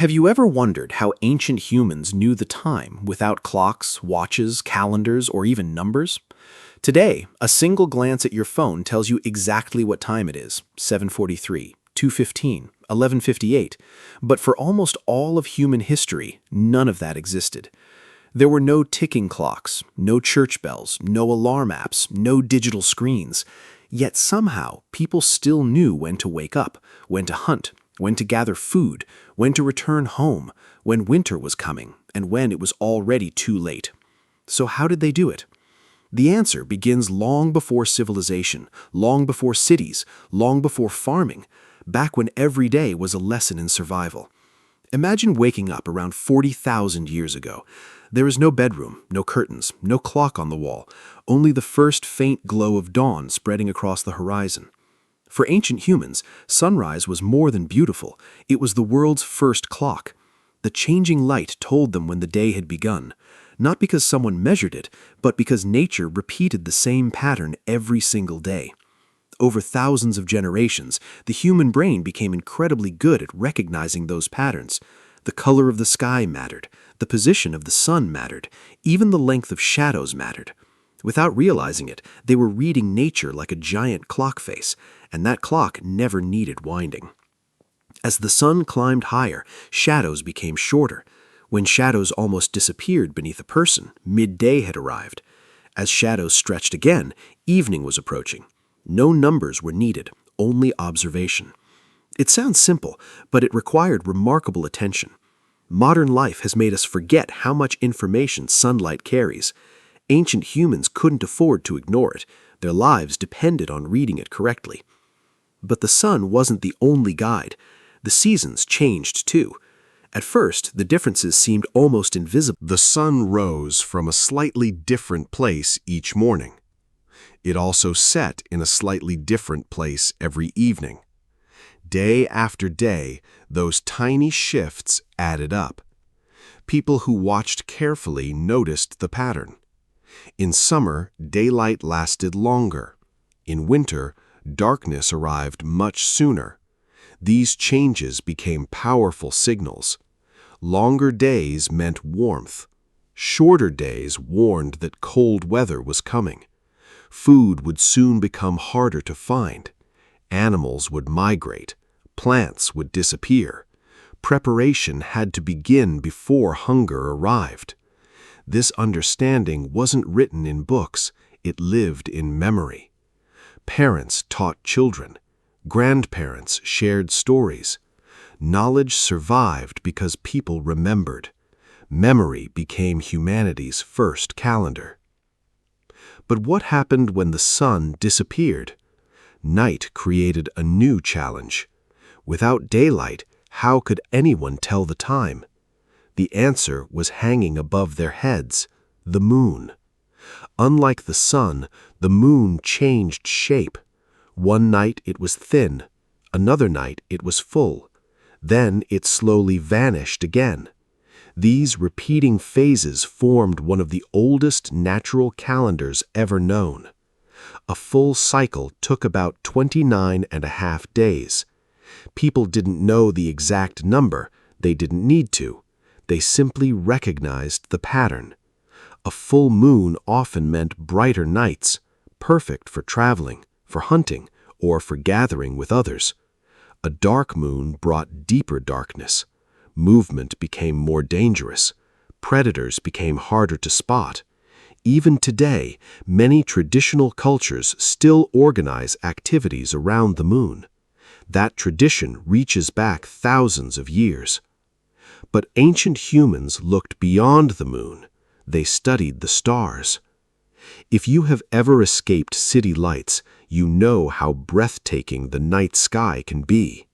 Have you ever wondered how ancient humans knew the time without clocks, watches, calendars, or even numbers? Today, a single glance at your phone tells you exactly what time it is: 7:43, 2:15, 11:58. But for almost all of human history, none of that existed. There were no ticking clocks, no church bells, no alarm apps, no digital screens. Yet somehow, people still knew when to wake up, when to hunt, when to gather food, when to return home, when winter was coming, and when it was already too late. So how did they do it? The answer begins long before civilization, long before cities, long before farming, back when every day was a lesson in survival. Imagine waking up around 40,000 years ago. There is no bedroom, no curtains, no clock on the wall, only the first faint glow of dawn spreading across the horizon. For ancient humans, sunrise was more than beautiful. It was the world's first clock. The changing light told them when the day had begun, not because someone measured it, but because nature repeated the same pattern every single day. Over thousands of generations, the human brain became incredibly good at recognizing those patterns. The color of the sky mattered, the position of the sun mattered, even the length of shadows mattered. Without realizing it, they were reading nature like a giant clock face, and that clock never needed winding. As the sun climbed higher, shadows became shorter. When shadows almost disappeared beneath a person, midday had arrived. As shadows stretched again, evening was approaching. No numbers were needed, only observation. It sounds simple, but it required remarkable attention. Modern life has made us forget how much information sunlight carries. Ancient humans couldn't afford to ignore it. Their lives depended on reading it correctly. But the sun wasn't the only guide. The seasons changed too. At first, the differences seemed almost invisible. The sun rose from a slightly different place each morning. It also set in a slightly different place every evening. Day after day, those tiny shifts added up. People who watched carefully noticed the pattern. In summer, daylight lasted longer. In winter, darkness arrived much sooner. These changes became powerful signals. Longer days meant warmth. Shorter days warned that cold weather was coming. Food would soon become harder to find. Animals would migrate. Plants would disappear. Preparation had to begin before hunger arrived. This understanding wasn't written in books, it lived in memory. Parents taught children. Grandparents shared stories. Knowledge survived because people remembered. Memory became humanity's first calendar. But what happened when the sun disappeared? Night created a new challenge. Without daylight, how could anyone tell the time? The answer was hanging above their heads: the moon. Unlike the sun, the moon changed shape. One night it was thin, another night it was full. Then it slowly vanished again. These repeating phases formed one of the oldest natural calendars ever known. A full cycle took about 29.5 days. People didn't know the exact number, they didn't need to. They simply recognized the pattern. A full moon often meant brighter nights, perfect for traveling, for hunting, or for gathering with others. A dark moon brought deeper darkness. Movement became more dangerous. Predators became harder to spot. Even today, many traditional cultures still organize activities around the moon. That tradition reaches back thousands of years. But ancient humans looked beyond the moon. They studied the stars. If you have ever escaped city lights, you know how breathtaking the night sky can be.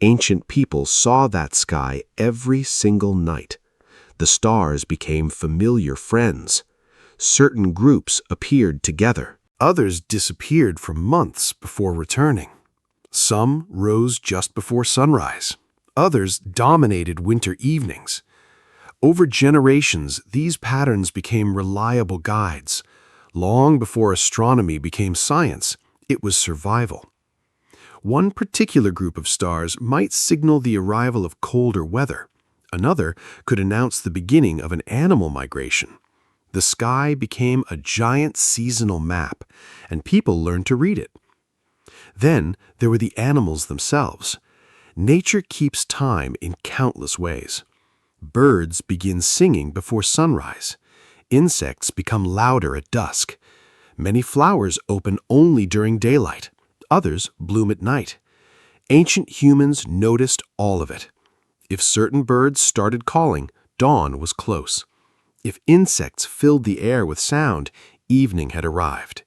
Ancient people saw that sky every single night. The stars became familiar friends. Certain groups appeared together. Others disappeared for months before returning. Some rose just before sunrise. Others dominated winter evenings. Over generations, these patterns became reliable guides. Long before astronomy became science, it was survival. One particular group of stars might signal the arrival of colder weather. Another could announce the beginning of an animal migration. The sky became a giant seasonal map, and people learned to read it. Then there were the animals themselves. Nature keeps time in countless ways. Birds begin singing before sunrise. Insects become louder at dusk. Many flowers open only during daylight. Others bloom at night. Ancient humans noticed all of it. If certain birds started calling, dawn was close. If insects filled the air with sound, evening had arrived.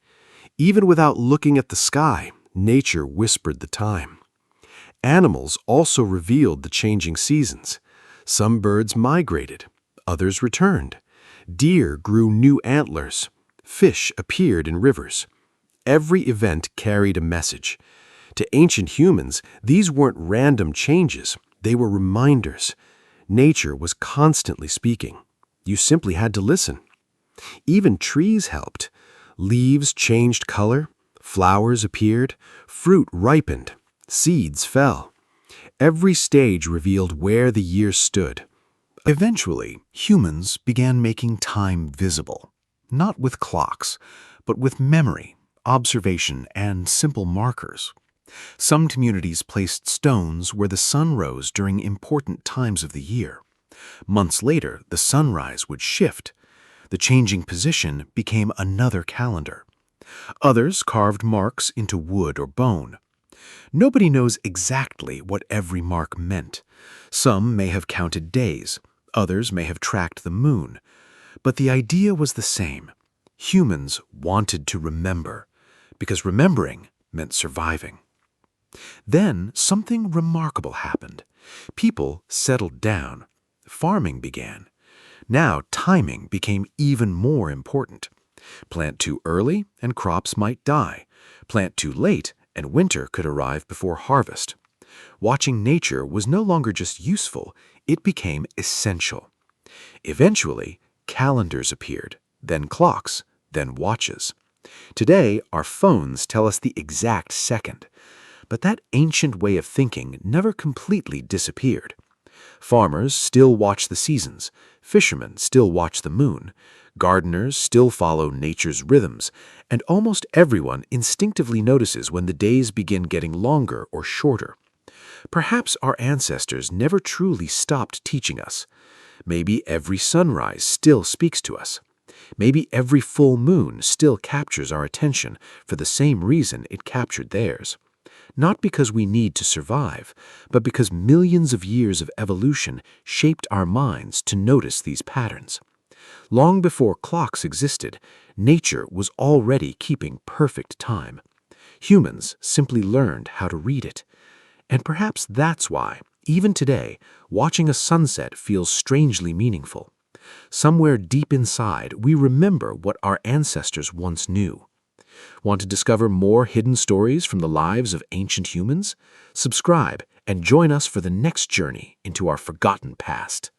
Even without looking at the sky, nature whispered the time. Animals also revealed the changing seasons. Some birds migrated, others returned. Deer grew new antlers. Fish appeared in rivers. Every event carried a message. To ancient humans, these weren't random changes. They were reminders. Nature was constantly speaking. You simply had to listen. Even trees helped. Leaves changed color, flowers appeared, fruit ripened, seeds fell. Every stage revealed where the year stood. Eventually, humans began making time visible, not with clocks, but with memory, observation, and simple markers. Some communities placed stones where the sun rose during important times of the year. Months later, the sunrise would shift. The changing position became another calendar. Others carved marks into wood or bone. Nobody knows exactly what every mark meant. Some may have counted days, others may have tracked the moon. But the idea was the same. Humans wanted to remember, because remembering meant surviving. Then something remarkable happened. People settled down. Farming began. Now timing became even more important. Plant too early and crops might die. Plant too late and winter could arrive before harvest. Watching nature was no longer just useful, it became essential. Eventually, calendars appeared, then clocks, then watches. Today, our phones tell us the exact second. But that ancient way of thinking never completely disappeared. Farmers still watch the seasons, fishermen still watch the moon, gardeners still follow nature's rhythms, and almost everyone instinctively notices when the days begin getting longer or shorter. Perhaps our ancestors never truly stopped teaching us. Maybe every sunrise still speaks to us. Maybe every full moon still captures our attention for the same reason it captured theirs. Not because we need to survive, but because millions of years of evolution shaped our minds to notice these patterns. Long before clocks existed, nature was already keeping perfect time. Humans simply learned how to read it. And perhaps that's why, even today, watching a sunset feels strangely meaningful. Somewhere deep inside, we remember what our ancestors once knew. Want to discover more hidden stories from the lives of ancient humans? Subscribe and join us for the next journey into our forgotten past.